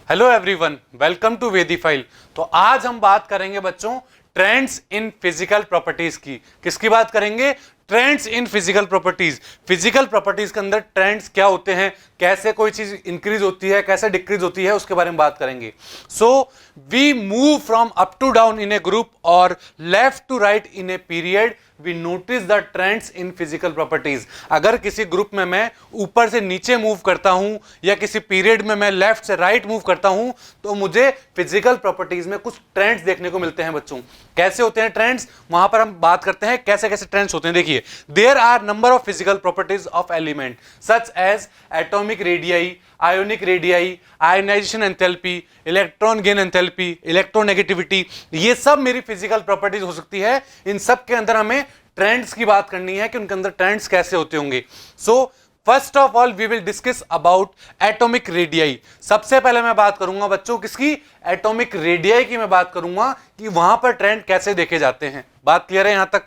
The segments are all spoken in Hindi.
हेलो एवरीवन, वेलकम टू वेदीफाइल। तो आज हम बात करेंगे बच्चों ट्रेंड्स इन फिजिकल प्रॉपर्टीज की। किसकी बात करेंगे? Trends in physical properties. Physical properties के अंदर ट्रेंड्स क्या होते हैं, कैसे कोई चीज इंक्रीज होती है, कैसे डिक्रीज होती है, उसके बारे में बात करेंगे। So we move from up to down in a group और left to right in a period, we notice the trends in physical properties. अगर किसी ग्रुप में मैं ऊपर से नीचे मूव करता हूं या किसी पीरियड में मैं लेफ्ट से राइट मूव करता हूं तो मुझे फिजिकल प्रॉपर्टीज में कुछ ट्रेंड्स देखने को मिलते हैं बच्चों। कैसे होते हैं ट्रेंड्स, वहां पर हम बात करते हैं कैसे कैसे ट्रेंड्स होते हैं। देखिए, there are number of physical properties of element such as atomic radii, ionic radii, ionization enthalpy, electron gain enthalpy, electronegativity. ये सब मेरी फिजिकल प्रॉपर्टीज हो सकती है। इन सब के अंदर हमें ट्रेंड्स की बात करनी है कि उनके अंदर ट्रेंड्स कैसे होते होंगे। So first of all we will discuss about atomic radii. सबसे पहले मैं बात करूंगा बच्चों किसकी? एटॉमिक रेडियाई की मैं बात करूंगा कि वहां पर ट्रेंड कैसे देखे जाते हैं। बात क्लियर है यहां तक?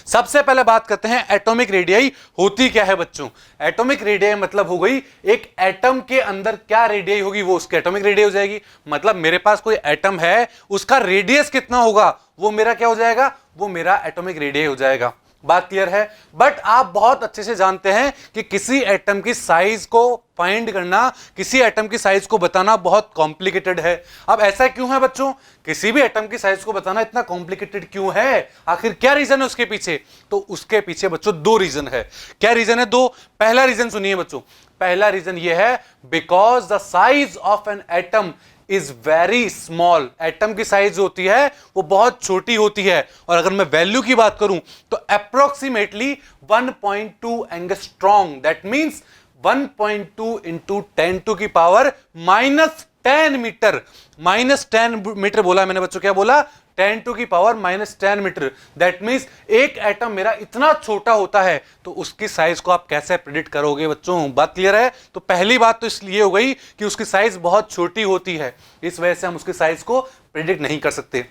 सबसे पहले बात करते हैं एटॉमिक रेडियाई होती क्या है बच्चों। एटॉमिक रेडियाई मतलब हो गई एक एटम के अंदर क्या रेडियाई होगी वो उसकी एटॉमिक रेडियाई हो जाएगी। मतलब मेरे पास कोई एटम है, उसका रेडियस कितना होगा वो मेरा क्या हो जाएगा, वो मेरा एटॉमिक रेडियाई हो जाएगा। बात क्लियर है? बट आप बहुत अच्छे से जानते हैं कि किसी एटम की साइज को फाइंड करना, किसी एटम की साइज को बताना बहुत कॉम्प्लिकेटेड है। अब ऐसा क्यों है बच्चों? किसी भी एटम की साइज को बताना इतना कॉम्प्लिकेटेड क्यों है? आखिर क्या रीजन है उसके पीछे? तो उसके पीछे बच्चों दो रीजन है। क्या रीजन है? दो। पहला रीजन सुनिए बच्चों, पहला रीजन यह है because the size of an atom is very small. Atom की साइज होती है वो बहुत छोटी होती है। और अगर मैं वैल्यू की बात करूं तो approximately 1.2 angstrom, that means 1.2 into 10 to की पावर -10 मीटर। -10 मीटर बोला मैंने बच्चों, क्या बोला? 10 टू की पावर -10 मीटर। दैट मींस एक एटम मेरा इतना छोटा होता है तो उसकी साइज को आप कैसे प्रिडिक्ट करोगे बच्चों? बात क्लियर है? तो पहली बात तो इसलिए हो गई कि उसकी साइज बहुत छोटी होती है, इस वजह से हम उसकी साइज को प्रिडिक्ट नहीं कर सकते।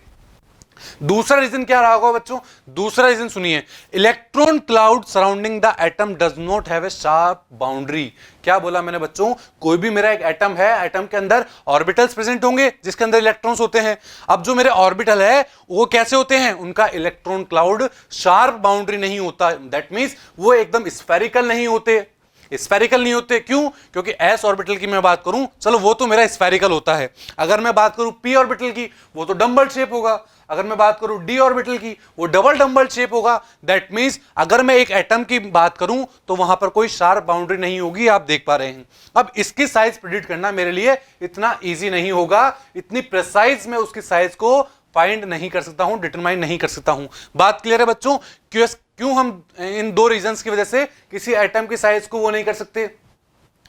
दूसरा रीजन क्या रहा होगा बच्चों? दूसरा रीजन सुनिए, electron cloud surrounding the atom does not have a sharp boundary. क्या बोला मैंने बच्चों? कोई भी मेरा एक एटम है, एटम के अंदर ऑर्बिटल्स प्रेजेंट होंगे जिसके अंदर इलेक्ट्रॉन्स होते हैं। अब जो मेरे ऑर्बिटल है वो कैसे होते हैं? उनका इलेक्ट्रॉन क्लाउड शार्प बाउंड्री नहीं होता। दैट मींस वो एकदम स्फेरिकल नहीं होते। स्फेरिकल नहीं होते क्यों? क्योंकि एस ऑर्बिटल की मैं बात करूं, चलो वो तो मेरा स्फेरिकल होता है। अगर मैं बात करूं पी ऑर्बिटल की, वो तो डंबल शेप होगा। अगर मैं बात करूं डी ऑर्बिटल की, वो डबल डंबल शेप होगा। दैट मींस अगर मैं एक एटम की बात करूं तो वहां पर कोई शार्प बाउंड्री नहीं होगी, आप देख पा रहे हैं। अब इसकी साइज प्रिडिक्ट करना मेरे लिए इतना ईजी नहीं होगा, इतनी प्रिसाइज में उसकी साइज को फाइंड नहीं कर सकता हूं, डिटरमाइन नहीं कर सकता हूं। बात क्लियर है बच्चों? क्यों हम इन दो रीजंस की वजह से किसी एटम की साइज को वो नहीं कर सकते,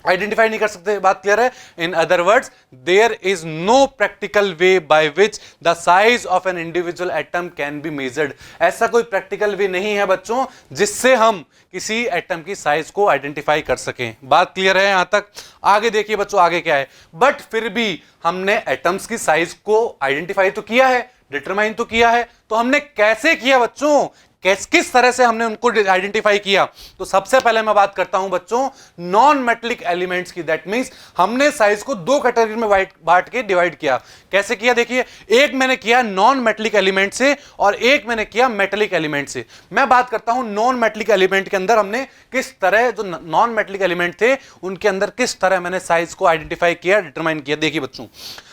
आइडेंटिफाई नहीं कर सकते? बात क्लियर है? In other words, there is no practical way by which the size of an individual atom can be measured. ऐसा कोई प्रैक्टिकल वे नहीं है बच्चों जिससे हम किसी एटम की साइज को आइडेंटिफाई कर सकें। बात क्लियर है यहां तक? आगे देखिए बच्चों, आगे क्या है। बट फिर भी हमने एटम्स की साइज को आइडेंटिफाई तो किया है, डिटरमाइन तो किया है। तो हमने कैसे किया बच्चों? किस तरह से हमने उनको आइडेंटिफाई किया? तो सबसे पहले मैं बात करता हूं बच्चों नॉन मेटेलिक एलिमेंट्स की। दैट मींस हमने साइज को दो कैटेगरी में बांट के डिवाइड किया। कैसे किया? देखिए, एक मैंने किया नॉन मेटेलिक एलिमेंट से और एक मैंने किया मेटेलिक एलिमेंट से। मैं बात करता हूं नॉन मेटेलिक एलिमेंट के अंदर हमने किस तरह, जो नॉन मेटेलिक एलिमेंट थे उनके अंदर किस तरह मैंने साइज को आइडेंटिफाई किया, डिटरमाइन किया। देखिए बच्चों,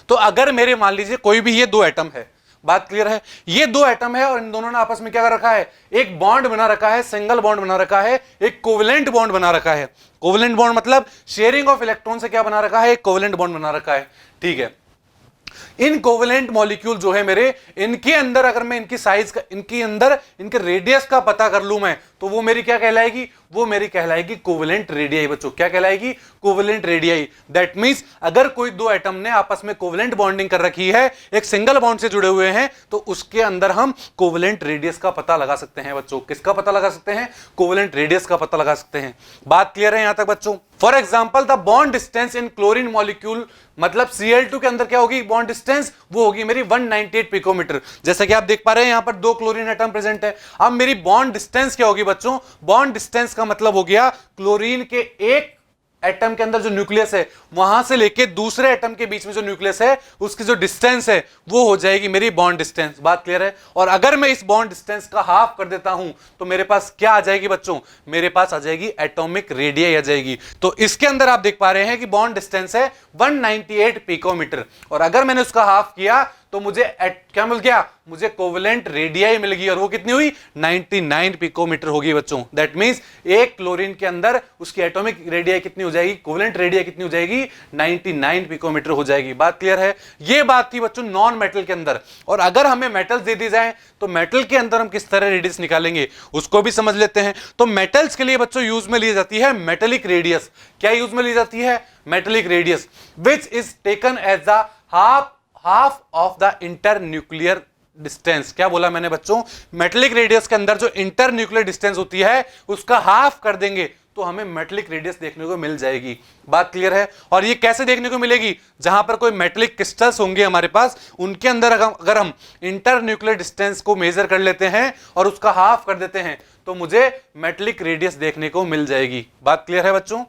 तो अगर मेरे मान लीजिए कोई भी ये दो एटम है, बात क्लियर है? ये दो एटम है और इन दोनों ने आपस में क्या कर रखा है? एक बॉन्ड बना रखा है, सिंगल बॉन्ड बना रखा है, एक कोवेलेंट बॉन्ड बना रखा है। कोवेलेंट बॉन्ड मतलब शेयरिंग ऑफ इलेक्ट्रॉन से क्या बना रखा है? एक कोवेलेंट बॉन्ड बना रखा है। ठीक है, इन कोवेलेंट मॉलिक्यूल जो है मेरे, इनके अंदर अगर मैं इनकी साइज का, इनके अंदर इनके रेडियस का पता कर लूं मैं, तो वो मेरी क्या कहलाएगी? वो मेरी कहलाएगी कोवेलेंट रेडियाई बच्चों। क्या कहलाएगी? Covalent radii. दैट मींस अगर कोई दो एटम ने आपस में कोवेलेंट बॉन्डिंग कर रखी है, एक सिंगल बॉन्ड से जुड़े हुए हैं, तो उसके अंदर हम कोवेलेंट रेडियस का पता लगा सकते हैं बच्चों। किसका पता लगा सकते हैं? कोवेलेंट रेडियस का पता लगा सकते हैं। बात क्लियर है यहां तक बच्चों? For example the bond distance in chlorine molecule, मतलब Cl2 के अंदर क्या होगी बॉन्ड डिस्टेंस? वो होगी मेरी 198 पिकोमीटर। जैसा कि आप देख पा रहे हैं यहां पर दो क्लोरीन एटम प्रेजेंट है। अब मेरी बॉन्ड डिस्टेंस क्या होगी बच्चों? बॉन्ड डिस्टेंस का मतलब हो गया क्लोरीन के एक एटम के अंदर जो न्यूक्लियस है वहां से लेके दूसरे एटम के बीच में जो न्यूक्लियस है उसकी जो डिस्टेंस है वो हो जाएगी मेरी बॉन्ड डिस्टेंस। बात क्लियर है? और अगर मैं इस बॉन्ड डिस्टेंस का हाफ कर देता हूं तो मेरे पास क्या आ जाएगी बच्चों? मेरे पास आ जाएगी एटॉमिक रेडियस आ जाएगी। तो इसके अंदर आप देख पा रहे हैं कि बॉन्ड डिस्टेंस है 198 पिकोमीटर, और अगर मैंने उसका हाफ किया तो मुझे क्या मिल गया? मुझे कोवेलेंट रेडियाई मिल गई, और वो कितनी हुई? 99 पिकोमीटर होगी बच्चों। दैट मींस एक क्लोरीन के अंदर उसकी एटॉमिक रेडियाई कितनी हो जाएगी? कोवेलेंट रेडियाई कितनी हो जाएगी? 99 पिकोमीटर हो जाएगी। बात क्लियर है? ये बात थी बच्चों नॉन मेटल के अंदर। और अगर हमें मेटल्स दे दी जाए तो मेटल के अंदर हम किस तरह रेडियस निकालेंगे उसको भी समझ लेते हैं। तो मेटल्स के लिए बच्चों यूज में ली जाती है मेटेलिक रेडियस। क्या यूज में ली जाती है? Metallic radius, which is taken as the half of the inter nuclear distance. क्या बोला मैंने बच्चों? मेटेलिक रेडियस के अंदर जो इंटर न्यूक्लियर डिस्टेंस होती है उसका हाफ कर देंगे तो हमें मेटेलिक रेडियस देखने को मिल जाएगी। बात क्लियर है? और ये कैसे देखने को मिलेगी? जहां पर कोई मेटेलिक क्रिस्टल्स होंगे हमारे पास, उनके अंदर अगर हम इंटर न्यूक्लियर डिस्टेंस को मेजर कर लेते हैं और उसका हाफ कर देते हैं तो मुझे मेटेलिक रेडियस देखने को मिल जाएगी। बात क्लियर है बच्चों?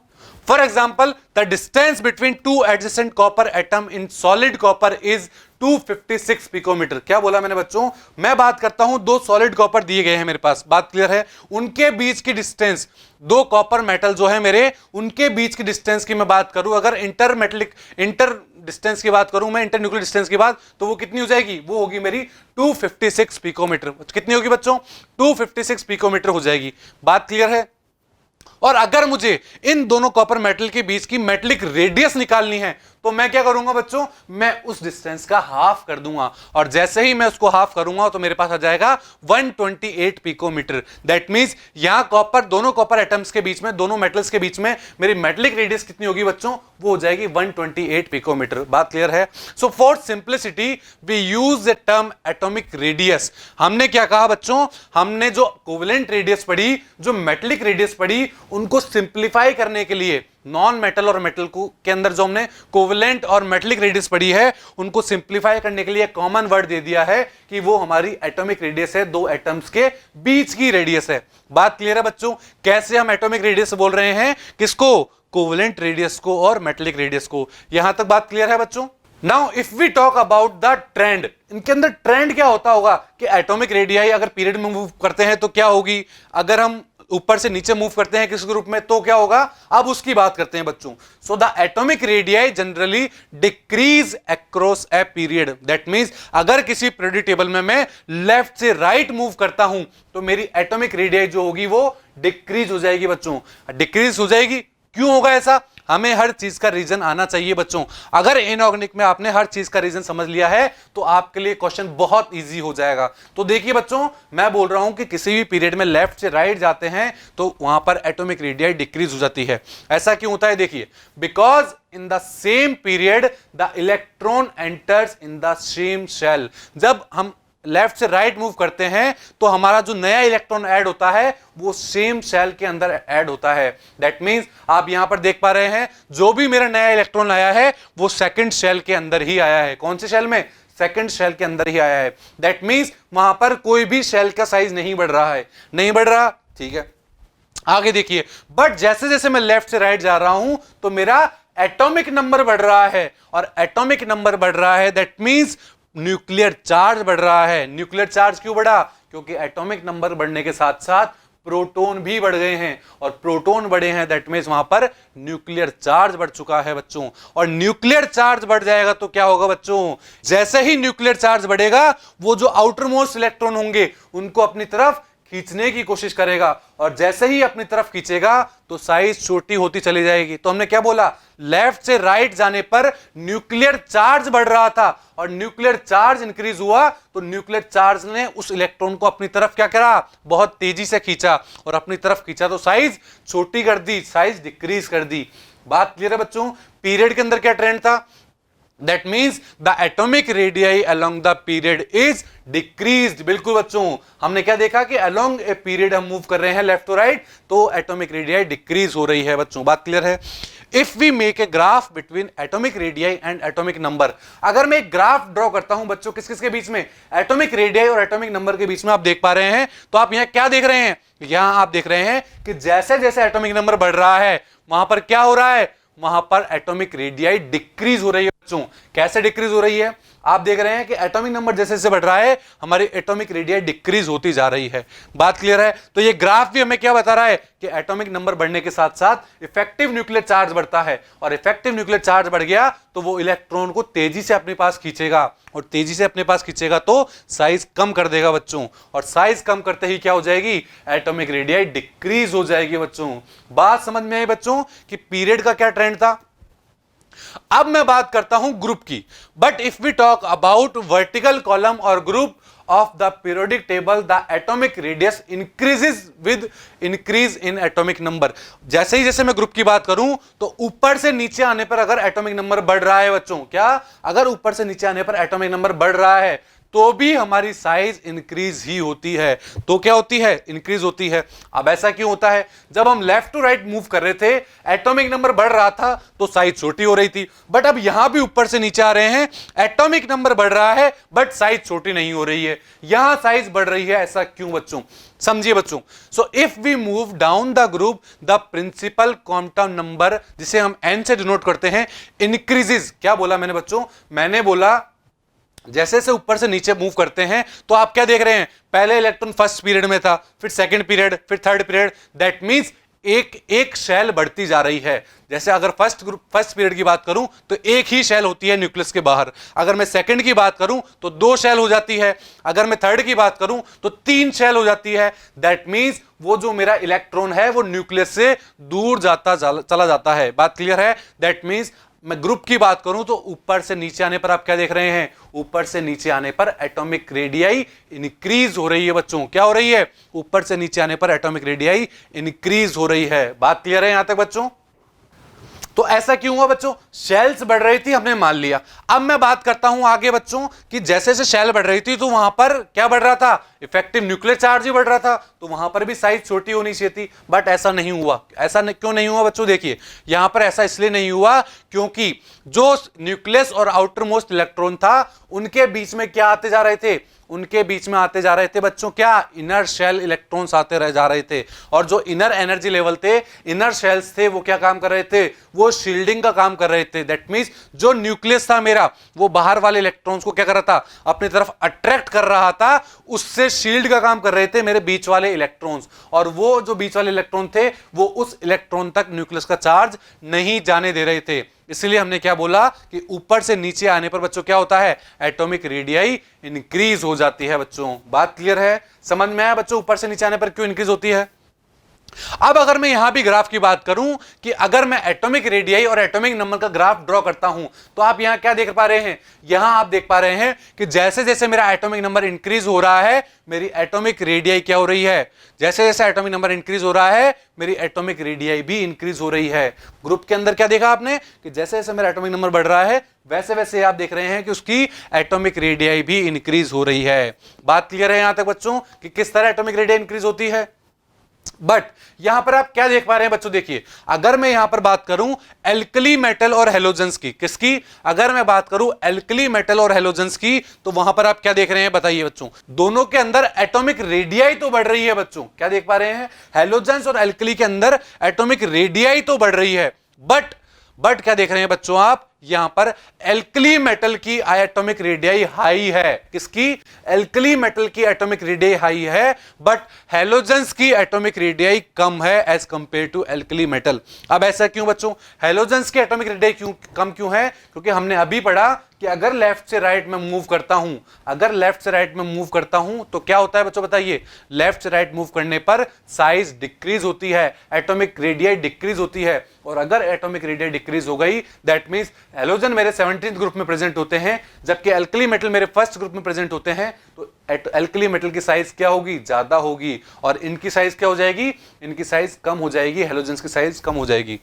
For example, the distance between two adjacent copper atom in solid copper is 256 picometre. क्या बोला मैंने बच्चों? मैं बात करता हूं दो सॉलिड कॉपर दिए गए हैं मेरे पास। बात क्लियर है? उनके बीच की डिस्टेंस, दो कॉपर मेटल जो है मेरे, उनके बीच की डिस्टेंस की मैं बात करूं, अगर इंटर डिस्टेंस की बात करूं मैं, इंटर न्यूक्लियर डिस्टेंस की बात, तो वो कितनी हो जाएगी? वो होगी मेरी 256 पिकोमीटर। कितनी होगी बच्चों? 256 पिकोमीटर हो जाएगी। बात क्लियर है? और अगर मुझे इन दोनों कॉपर मेटल के बीच की मेटेलिक रेडियस निकालनी है तो मैं क्या करूंगा बच्चों? मैं उस डिस्टेंस का हाफ कर दूंगा, और जैसे ही मैं उसको हाफ करूंगा तो मेरे पास आ जाएगा 128 पिकोमीटर। दैट मींस यहां कॉपर, दोनों कॉपर एटम्स के बीच में, दोनों मेटल्स के बीच में मेरी मेटेलिक रेडियस कितनी होगी बच्चों? वो हो जाएगी 128 पिकोमीटर। बात क्लियर है? So for simplicity we use the term atomic radius. हमने क्या कहा बच्चों? हमने जो कोवेलेंट रेडियस पढ़ी, जो मेटेलिक रेडियस पढ़ी, उनको सिंप्लीफाई करने के लिए नॉन मेटल और मेटल को के अंदर जो हमने कोवेलेंट और मेटेलिक रेडियस पढ़ी है उनको सिंप्लीफाई करने के लिए कॉमन वर्ड दे दिया है कि वो हमारी एटॉमिक रेडियस है, दो एटम्स के बीच की रेडियस है। बात क्लियर है बच्चों? कैसे हम एटॉमिक रेडियस बोल रहे हैं? किसको? कोवेलेंट रेडियस को और मेटेलिक रेडियस को। यहां तक बात क्लियर है बच्चों? Now if we talk about the trend, इनके अंदर ट्रेंड क्या होता होगा कि एटॉमिक रेडियाई अगर पीरियड में मूव करते हैं तो क्या होगी, अगर हम ऊपर से नीचे मूव करते हैं किस ग्रुप में तो क्या होगा, अब उसकी बात करते हैं बच्चों। So the atomic radii generally decrease across a period. That means अगर किसी पीरियोडिक टेबल में मैं लेफ्ट से राइट मूव करता हूं तो मेरी एटॉमिक रेडियाई जो होगी वो डिक्रीज हो जाएगी बच्चों। डिक्रीज हो जाएगी, क्यों होगा ऐसा? हमें हर चीज का रीजन आना चाहिए बच्चों। अगर इनऑर्गेनिक में आपने हर चीज का रीजन समझ लिया है तो आपके लिए क्वेश्चन बहुत इजी हो जाएगा। तो देखिए बच्चों, मैं बोल रहा हूं कि किसी भी पीरियड में लेफ्ट से राइट जाते हैं तो वहां पर एटॉमिक रेडियाई डिक्रीज हो जाती है। ऐसा क्यों होता है? देखिए, because in the same period the electron enters in the same shell. जब हम लेफ्ट से राइट मूव करते हैं तो हमारा जो नया इलेक्ट्रॉन ऐड होता है वो सेम शेल के अंदर ऐड होता है। दैट मींस आप यहां पर देख पा रहे हैं जो भी मेरा नया इलेक्ट्रॉन आया है वो सेकंड शेल के अंदर ही आया है। कौन से शेल में? सेकंड शेल के अंदर ही आया है। दैट मींस वहां पर कोई भी शेल का साइज नहीं बढ़ रहा है, नहीं बढ़ रहा। ठीक है, आगे देखिए, बट जैसे जैसे मैं लेफ्ट से राइट जा रहा हूं तो मेरा एटॉमिक नंबर बढ़ रहा है, और एटॉमिक नंबर बढ़ रहा है दैट मींस न्यूक्लियर चार्ज बढ़ रहा है। न्यूक्लियर चार्ज क्यों बढ़ा? क्योंकि एटॉमिक नंबर बढ़ने के साथ साथ प्रोटॉन भी बढ़ गए हैं, और प्रोटॉन बढ़े हैं दैट मींस वहां पर न्यूक्लियर चार्ज बढ़ चुका है बच्चों। और न्यूक्लियर चार्ज बढ़ जाएगा तो क्या होगा बच्चों? जैसे ही न्यूक्लियर चार्ज बढ़ेगा वो जो आउटर मोस्ट इलेक्ट्रॉन होंगे उनको अपनी तरफ खींचने की कोशिश करेगा, और जैसे ही अपनी तरफ खींचेगा तो साइज छोटी होती चली जाएगी। तो हमने क्या बोला? लेफ्ट से राइट जाने पर न्यूक्लियर चार्ज बढ़ रहा था, और न्यूक्लियर चार्ज इंक्रीज हुआ तो न्यूक्लियर चार्ज ने उस इलेक्ट्रॉन को अपनी तरफ क्या करा? बहुत तेजी से खींचा, और अपनी तरफ खींचा तो साइज छोटी कर दी, साइज डिक्रीज कर दी। बात क्लियर है बच्चों? पीरियड के अंदर क्या ट्रेंड था? That means the atomic radii along the period is decreased। बिल्कुल बच्चों, हमने क्या देखा कि along a period हम मूव कर रहे हैं लेफ्ट टू राइट तो एटॉमिक रेडियाई डिक्रीज हो रही है बच्चों। बात क्लियर है? If we make a graph between atomic radii and atomic number, अगर मैं एक ग्राफ ड्रॉ करता हूं बच्चों किस किस के बीच में, एटॉमिक रेडियाई और एटॉमिक नंबर के बीच में, आप देख पा रहे हैं, तो आप यहां क्या देख रहे हैं, यहां आप देख रहे हैं कि जैसे जैसे एटॉमिक नंबर बढ़ रहा है वहां पर क्या हो रहा है, वहां पर एटॉमिक रेडियाई डिक्रीज हो रही है बच्चों। कैसे डिक्रीज हो रही है, आप देख रहे हैं कि एटॉमिक नंबर जैसे जैसे बढ़ रहा है हमारी एटॉमिक रेडियाई डिक्रीज होती जा रही है। बात क्लियर है। तो ये ग्राफ भी हमें क्या बता रहा है कि एटॉमिक नंबर बढ़ने के साथ साथ इफेक्टिव न्यूक्लियर चार्ज बढ़ता है, और इफेक्टिव न्यूक्लियर चार्ज बढ़ गया तो वो इलेक्ट्रॉन को तेजी से अपने पास खींचेगा, और तेजी से अपने पास खींचेगा तो साइज कम कर देगा बच्चों, और साइज कम करते ही क्या हो जाएगी, एटॉमिक रेडियाई डिक्रीज हो जाएगी बच्चों। बात समझ में आई बच्चों कि पीरियड का क्या ट्रेंड था। अब मैं बात करता हूं ग्रुप की, but if we talk about vertical column और group of the periodic table, the atomic radius increases with increase in atomic number. जैसे ही जैसे मैं ग्रुप की बात करूं तो ऊपर से नीचे आने पर अगर एटॉमिक नंबर बढ़ रहा है बच्चों, क्या, अगर ऊपर से नीचे आने पर एटॉमिक नंबर बढ़ रहा है तो भी हमारी साइज इंक्रीज ही होती है। तो क्या होती है, इंक्रीज होती है। अब ऐसा क्यों होता है, जब हम लेफ्ट टू राइट मूव कर रहे थे एटॉमिक नंबर बढ़ रहा था तो साइज छोटी हो रही थी, बट अब यहां भी ऊपर से नीचे आ रहे हैं एटॉमिक नंबर बढ़ रहा है बट साइज छोटी नहीं हो रही है, यहां साइज बढ़ रही है। ऐसा क्यों बच्चों, समझिए बच्चों। So if we move down the group the principal quantum number, जिसे हम n से डिनोट करते हैं, इंक्रीजेस। क्या बोला मैंने बच्चों, मैंने बोला जैसे जैसे ऊपर से नीचे मूव करते हैं तो आप क्या देख रहे हैं, पहले इलेक्ट्रॉन फर्स्ट पीरियड में था, फिर सेकंड पीरियड, फिर थर्ड पीरियड, दैट मींस एक एक शेल बढ़ती जा रही है। जैसे अगर फर्स्ट पीरियड की बात करूं तो एक ही शेल होती है न्यूक्लियस के बाहर, अगर मैं सेकंड की बात करूं तो 2 शेल हो जाती है, अगर मैं थर्ड की बात करूं तो 3 शेल हो जाती है। दैट मींस वो जो मेरा इलेक्ट्रॉन है वो न्यूक्लियस से दूर चला जाता है। बात क्लियर है। दैट मींस मैं ग्रुप की बात करूं तो ऊपर से नीचे आने पर आप क्या देख रहे हैं, ऊपर से नीचे आने पर एटॉमिक रेडियाई इंक्रीज हो रही है बच्चों। क्या हो रही है, ऊपर से नीचे आने पर एटॉमिक रेडियाई इंक्रीज हो रही है। बात क्लियर है यहां तक बच्चों। तो ऐसा क्यों हुआ बच्चों, शेल्स बढ़ रही थी, हमने मान लिया। अब मैं बात करता हूं आगे बच्चों कि जैसे जैसे शेल बढ़ रही थी तो वहां पर क्या बढ़ रहा था, इफेक्टिव न्यूक्लियर चार्ज ही बढ़ रहा था, तो वहां पर भी साइज छोटी होनी चाहिए थी, बट ऐसा नहीं हुआ। ऐसा क्यों नहीं हुआ बच्चों, देखिए यहां पर ऐसा इसलिए नहीं हुआ क्योंकि जो न्यूक्लियस और आउटर मोस्ट इलेक्ट्रॉन था उनके बीच में क्या आते जा रहे थे, उनके बीच में आते जा रहे थे बच्चों क्या, इनर शेल इलेक्ट्रॉन्स आते रह जा रहे थे, और जो इनर एनर्जी लेवल थे, इनर शेल्स थे, वो क्या काम कर रहे थे, वो शील्डिंग का काम कर रहे थे। दैट मींस जो न्यूक्लियस था मेरा वो बाहर वाले इलेक्ट्रॉन्स को क्या कर रहा था, अपनी तरफ अट्रैक्ट कर रहा था, उससे शील्ड का काम कर रहे थे मेरे बीच वाले इलेक्ट्रॉन्स, और वो जो बीच वाले इलेक्ट्रॉन थे वो उस इलेक्ट्रॉन तक न्यूक्लियस का चार्ज नहीं जाने दे रहे थे। इसलिए हमने क्या बोला कि ऊपर से नीचे आने पर बच्चों क्या होता है, एटॉमिक रेडियाई इंक्रीज हो जाती है बच्चों। बात क्लियर है, समझ में आया बच्चों ऊपर से नीचे आने पर क्यों इंक्रीज होती है। अब अगर मैं यहां भी ग्राफ की बात करूं कि अगर मैं एटॉमिक रेडियाई और एटॉमिक नंबर का ग्राफ ड्रॉ करता हूं तो आप यहां क्या देख पा रहे हैं, यहां आप देख पा रहे हैं कि जैसे जैसे मेरा एटॉमिक नंबर इंक्रीज हो रहा है मेरी एटॉमिक रेडियाई क्या हो रही है, जैसे जैसे एटॉमिक नंबर इंक्रीज हो रहा है मेरी एटॉमिक रेडियाई भी इंक्रीज हो रही है। ग्रुप के अंदर क्या देखा आपने कि जैसे जैसे मेरा एटॉमिक नंबर बढ़ रहा है वैसे वैसे आप देख रहे हैं कि उसकी एटॉमिक रेडियाई भी इंक्रीज हो रही है। बात क्लियर है यहां तक बच्चों कि किस तरह एटॉमिक रेडियाई इंक्रीज होती है। बट यहां पर आप क्या देख पा रहे हैं बच्चों, देखिए अगर मैं यहां पर बात करूं एल्कली मेटल और हेलोजेंस की, किसकी, अगर मैं बात करूं एल्कली मेटल और हेलोजेंस की, तो वहां पर आप क्या देख रहे हैं बताइए बच्चों, दोनों के अंदर एटॉमिक रेडियाई तो बढ़ रही है बच्चों। क्या देख पा रहे हैं, हेलोजेंस और एल्कली के अंदर एटॉमिक रेडियाई तो बढ़ रही है, बट क्या देख रहे हैं बच्चों आप, यहां पर एल्कली मेटल की एटॉमिक रेडियाई हाई है। किसकी, एल्कली मेटल की एटॉमिक रेडियाई हाई है, बट हेलोजेंस की एटॉमिक रेडियाई कम है as compared to alkali metal. अब ऐसा क्यों बच्चों, हेलोजेंस की एटॉमिक रेडियाई कम क्यों है, क्योंकि हमने अभी पढ़ा कि अगर लेफ्ट से राइट में मूव करता हूं, अगर लेफ्ट से राइट में मूव करता हूं तो क्या होता है बच्चों बताइए, लेफ्ट से राइट मूव करने पर साइज डिक्रीज होती है, एटॉमिक रेडियाई डिक्रीज होती है, और अगर एटॉमिक रेडियाई डिक्रीज हो गई दैट मींस हेलोजन मेरे 17th ग्रुप में प्रेजेंट होते हैं जबकि एल्कली मेटल मेरे फर्स्ट ग्रुप में प्रेजेंट होते हैं, तो एल्कली मेटल की साइज क्या होगी, ज्यादा होगी, और इनकी साइज क्या हो जाएगी, इनकी साइज कम हो जाएगी, हेलोजेंस की साइज कम हो जाएगी।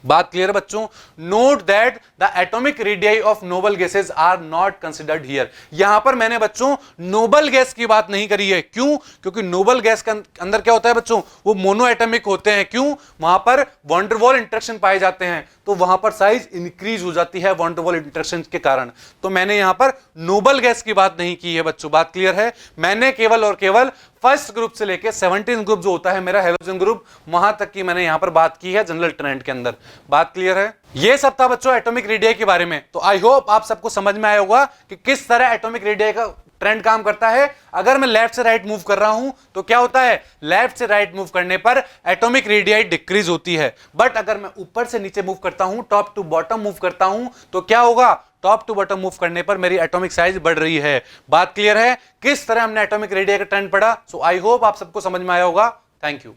बात क्लियर है बच्चों। Note that the atomic radii of noble gases are not considered here. यहां पर मैंने बच्चों नोबल गैस की बात नहीं करी है। क्यों? क्योंकि नोबल गैस के अंदर क्या होता है बच्चों, वो मोनो एटॉमिक होते हैं। क्यों? वहां पर वॉन डेर वाल इंटरेक्शन पाए जाते हैं, तो वहां पर साइज इंक्रीज हो जाती है वॉन डेर वाल इंटरेक्शन के कारण। तो मैंने यहां पर नोबल गैस की बात नहीं की है बच्चों। बात क्लियर है? मैंने केवल और केवल फर्स्ट ग्रुप से लेके 17 ग्रुप जो होता है मेरा हैलोजन ग्रुप, वहां तक की मैंने यहां पर बात की है जनरल ट्रेंड के अंदर। बात क्लियर है? ये सब था बच्चों एटॉमिक रेडियाई के बारे में। तो आई होप आप सबको समझ में आया होगा कि किस तरह एटॉमिक रेडियाई का ट्रेंड काम करता है। अगर मैं लेफ्ट से राइट मूव कर रहा हूं तो क्या होता है, लेफ्ट से राइट मूव करने पर एटॉमिक रेडियाई डिक्रीज होती है। बट अगर मैं ऊपर से नीचे मूव करता हूं, टॉप टू बॉटम मूव करता हूं, तो क्या होगा, टॉप टू बॉटम मूव करने पर मेरी एटॉमिक साइज बढ़ रही है। बात क्लियर है? किस तरह हमने एटॉमिक रेडियाई का ट्रेंड पढ़ा। सो आई होप आप सबको समझ में आया होगा। Thank you.